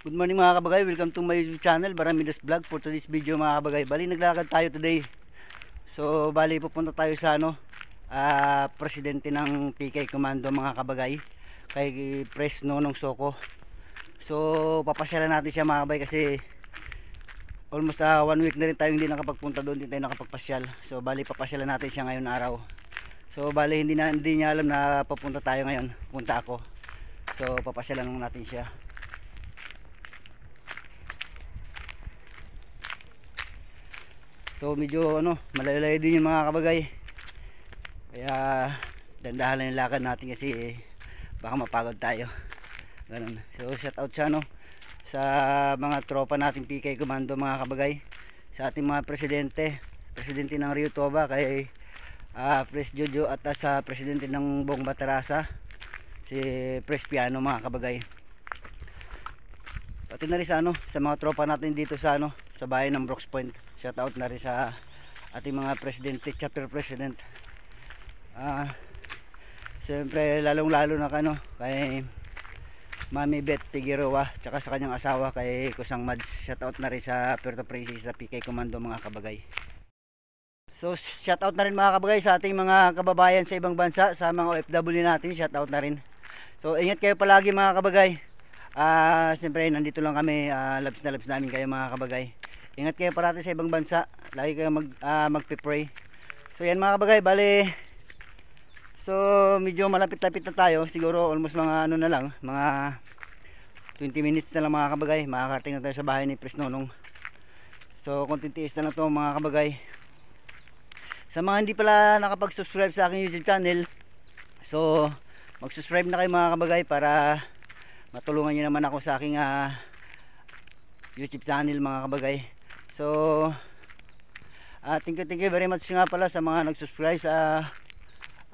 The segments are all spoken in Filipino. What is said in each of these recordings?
Good morning mga kabagay, welcome to my YouTube channel, Baramidas Vlog. For today's video mga kabagay, bali naglalakad tayo today. So bali pupunta tayo sa presidente ng PK Commando mga kabagay, kay Pres Nonong Soko. So papasyalan natin siya mga kabagay kasi almost 1 week na rin tayo hindi nakapagpunta doon, hindi tayo nakapagpasyal. So bali papasyalan natin siya ngayon araw. So bali hindi niya alam na papunta tayo ngayon, punta ako. So papasyalan natin siya. So medyo malayo-layo din yung mga kabagay. Kaya dandahan lang yung lakad natin kasi baka mapagod tayo. Ganun. So shout out siya sa mga tropa nating PK Commando mga kabagay. Sa ating mga presidente ng Rio Toba kay Pres Jojo at sa presidente ng Bong Batarasa si Pres Piano mga kabagay. Pati na rin sa mga tropa natin dito sa bahay ng Brooks Point. Shout out na rin sa ating mga presidente, chapter president. Siyempre lalong lalo na kay Mami Beth Figueroa tsaka sa kanyang asawa kay Kusang Mads. Shout out na rin sa Puerto Princesa sa PK Commando mga kabagay. So shout out na rin mga kabagay sa ating mga kababayan sa ibang bansa, sa mga OFW natin, shout out na rin. So ingat kayo palagi mga kabagay. Siyempre nandito lang kami, labs na labs namin kayo mga kabagay. Ingat kayo parati sa ibang bansa, lagi kayo magpipray. So yan mga kabagay, bali so medyo malapit-lapit na tayo, siguro almost mga na lang, mga 20 minutes na lang mga kabagay, makakarating na tayo sa bahay ni Pres Nonong. So konting tiis na lang to mga kabagay. Sa mga hindi pala nakapag-subscribe sa aking YouTube channel, so mag-subscribe na kayo mga kabagay para matulungan nyo naman ako sa aking YouTube channel mga kabagay. So thank you very much nga pala sa mga nag-subscribe sa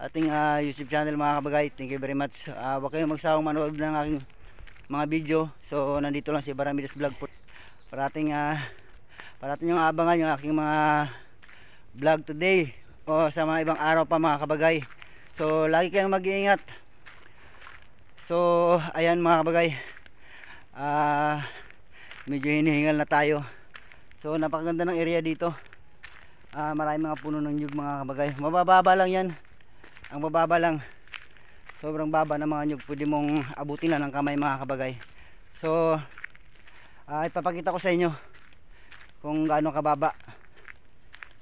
ating YouTube channel mga kabagay. Thank you very much. Huwag kayong magsawang manood ng aking mga video. So nandito lang si Baramidas Vlog po. Parating yung abangan yung aking mga vlog today o sa mga ibang araw pa mga kabagay. So lagi kayong mag-iingat. So ayan mga kabagay, medyo hinihingal na tayo. So napakaganda ng area dito. Maraming mga puno ng nyug mga kabagay. Mabababa lang yan. Ang bababa lang. Sobrang baba ng mga nyug. Pwede mong abutin lang ng kamay mga kabagay. So ipapakita ko sa inyo kung gaano kababa.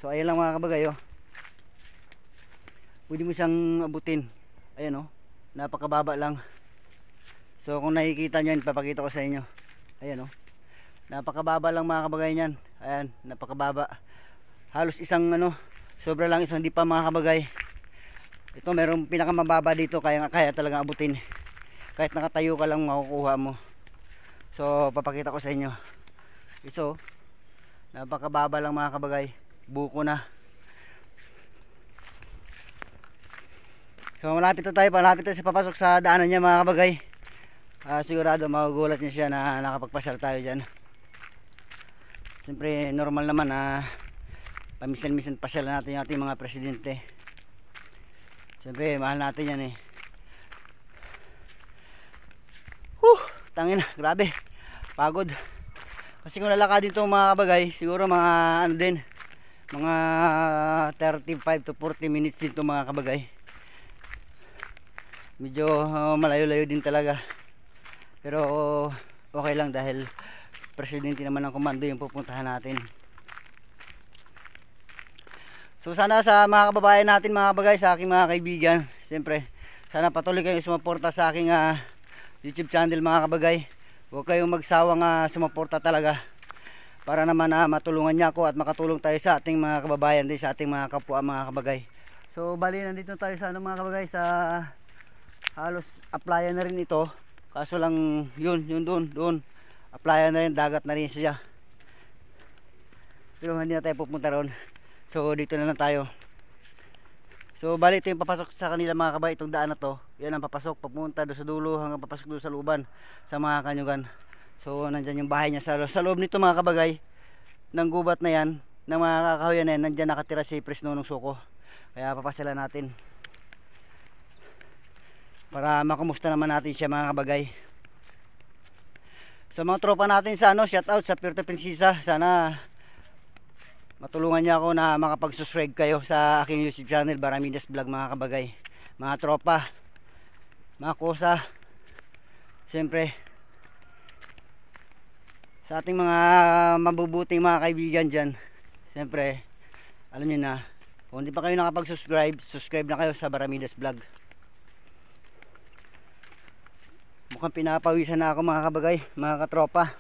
So ayan lang mga kabagay Pwede mo siyang abutin. Ayan napakababa lang. So kung nakikita nyo, ipapakita ko sa inyo. Ayan napakababa lang mga kabagay niyan. Ayan, napakababa. Halos isang sobra lang isang dipa mga kabagay. Ito merong pinakamababa dito, kaya talagang abutin. Kahit nakatayo ka lang makukuha mo. So papakita ko sa inyo. Ito napakababa lang mga kabagay. Buko na. So malapit na tayo sa papasok sa daanan niya mga kabagay. Sigurado magugulat niya siya na nakapagpasyal tayo dyan. Siyempre normal naman pamisan-misan pasyal natin yung ating mga presidente. Siyempre mahal natin yan Tangina, grabe, pagod. Kasi kung lalakadin ito mga kabagay, siguro mga mga 35 to 40 minutes din ito mga kabagay. Medyo malayo-layo din talaga. Pero okay lang dahil presidente naman ng komando yung pupuntahan natin. So sana sa mga kababayan natin mga kabagay, sa aking mga kaibigan, siyempre sana patuloy kayong sumuporta sa aking YouTube channel mga kabagay. Huwag kayong magsawang sumuporta talaga para naman matulungan niya ako at makatulong tayo sa ating mga kababayan din, sa ating mga kapwa mga kabagay. So bali nandito tayo sa mga kabagay, sa halos applyan na rin ito. Kaso lang yun doon applyan na rin, dagat na rin siya. Pero hindi na tayo pupunta roon. So dito na lang tayo. So bali ito yung papasok sa kanila mga kabay, itong daan na to. Yan ang papasok, papunta doon sa dulo hanggang papasok doon sa looban sa mga kanyugan. So nandyan yung bahay niya sa loob nito mga kabagay. Ng gubat na yan, ng mga kakahuyan na yan, nandyan nakatira si Pres Nonong Soko. Kaya papasyalan natin para makumusta naman natin siya mga kabagay. Sa mga tropa natin sa shout out sa Puerto Princesa. Sana matulungan niya ako na makapag-subscribe kayo sa aking YouTube channel, Baramidas Vlog mga kabagay. Mga tropa, mga kosa, siyempre sa ating mga mabubuting mga kaibigan dyan, siyempre alam niyo na, kung hindi pa kayo nakapag-subscribe, subscribe na kayo sa Baramidas Vlog. Mukhang pinapawisan na ako mga kabagay, mga katropa.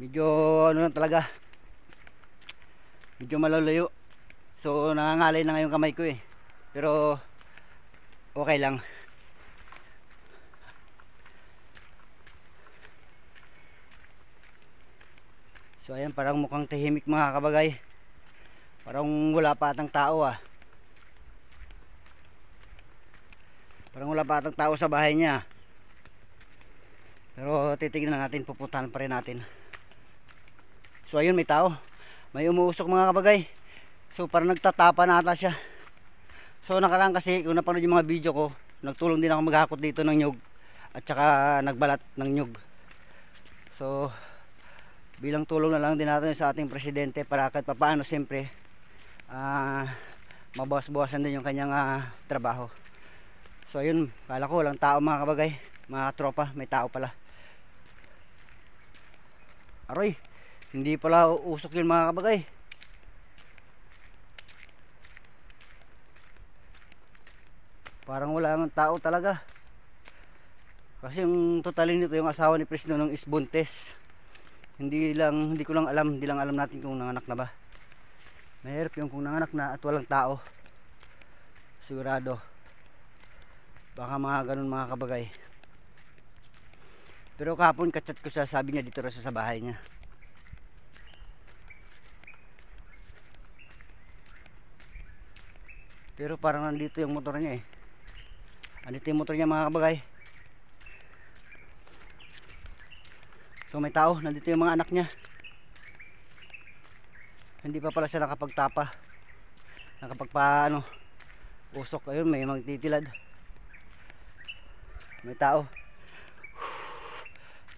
Medyo ano lang talaga, medyo malalayo, so nangangalay na ngayon kamay ko pero okay lang. So ayan, parang mukhang tahimik mga kabagay, parang wala pa atang tao parang wala pa atang tao sa bahay niya, pero titignan natin, pupuntahan pa rin natin. So ayun, may tao, may umuusok mga kabagay, so parang nagtatapa na ata siya. So nakaraan kasi kung napanood yung mga video ko, nagtulong din ako maghakot dito ng nyug at saka nagbalat ng nyug. So bilang tulong na lang din natin sa ating presidente para kahit papaano siyempre mabawas-bawasan din yung kanyang trabaho. So ayun, kala ko walang tao mga kabagay, mga tropa, may tao pala. Aroy, hindi pala usok yun mga kabagay. Parang wala nang tao talaga. Kasi yung totalin nito, yung asawa ni Presno ng isbuntes. Hindi ko lang alam, hindi lang alam natin kung nanganak na ba. Mahirap yung kung nanganak na at walang tao. Sigurado. Baka mga ganun mga kabagay. Pero kahapon kachat ko siya, sabi niya dito rin sa bahay niya. Pero parang nandito yung motor niya Andito yung motor niya mga kabagay. So may tao, nandito yung mga anak niya. Hindi pa pala siya nakapagtapa, usok. Ayun, may magtitilad. May tao.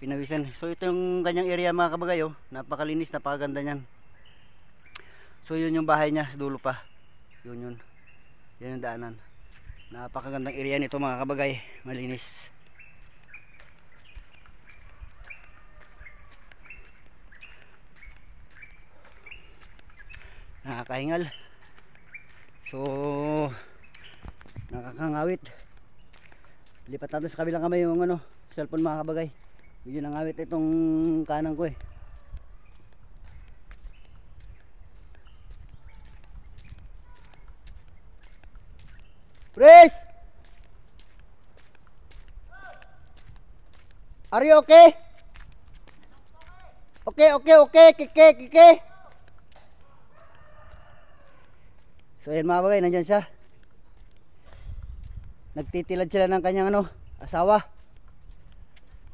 Pinawisan. So ito yung kanyang area mga kabagay, napakalinis, napakaganda niyan. So yun yung bahay niya sa dulo pa. Yun yung daanan. Napakagandang area nito mga kabagay, malinis. Nakakahingal. So nakakangawit. Lipat natin sa kabilang kamay yung cellphone mga kabagay. Medyo nangawit itong kanan ko Pres! Are you okay? Okay. Kike. So ayan mga bagay, nandyan siya. Nagtitilad sila ng kanyang asawa.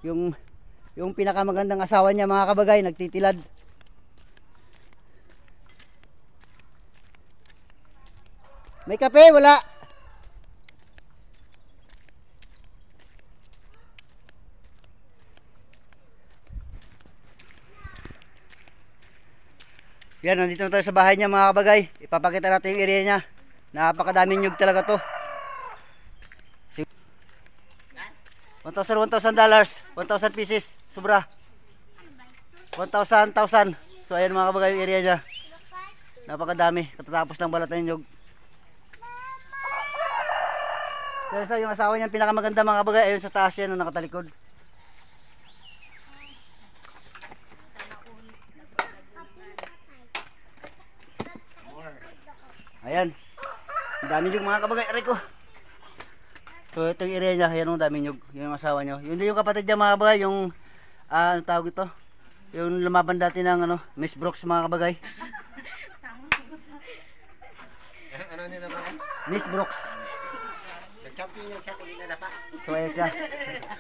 Yung pinakamagandang asawa niya mga kabagay, nagtitilad. May kape? Wala. Yan, nandito na tayo sa bahay niya mga kabagay. Ipapakita natin yung area niya. Napakadaming nyug talaga to. $1,000, $1,000 pieces. Sobra. 1,000. So ayan mga kabagay yung area niya. Napakadami. Katatapos ng balat ng nyug. So yung asawa niya pinakamaganda mga kabagay. Ayun sa taas yan, nakatalikod. Ayan. Ang dami nyug mga kabagay. Aray ko. So ito yung area niya. Ayan ang dami nyug. Yung asawa niya. Yun din yung kapatid niya mga kabagay. Yung ano tawag ito? Yung lumaban dati ng Miss Brooks mga kabagay. Ano nila ba? Miss Brooks. Nag-champion niya siya kung na pa. So ayan siya.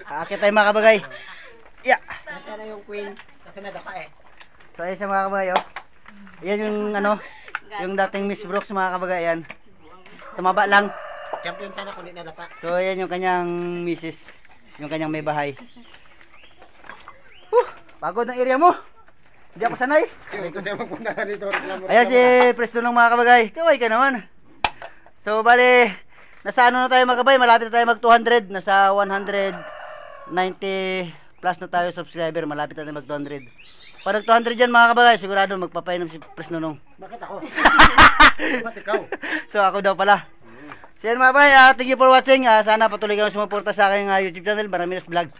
Aakit tayo mga kabagay. Yeah. Nasa na yung queen? Kasi nadapa So ayan siya mga kabagay. Ayan yung yung dating Miss Brooks mga kabagay. Ayan. Tumaba lang. Champion sana kung nadapa. So ayan yung kanyang misis. yung kanyang may bahay. Pagod ng area mo. Hindi ako sanay. Kasi magpunta ka dito. Ayan si Presto ng mga kabagay. Kaway ka naman. So bali, nasa ano na tayo mga kabay, malapit na tayo mag 200. Nasa 190 plus na tayo subscriber, malapit na tayo mag 200. Pag nag 200 dyan mga kabagay, sigurado magpapainom si Presto nung. Bakit ako? Bakit ikaw? So ako daw pala. So yan mga kabay, thank you for watching. Sana patuloy kayo sumuporta sa aking YouTube channel, Baraminas Vlog.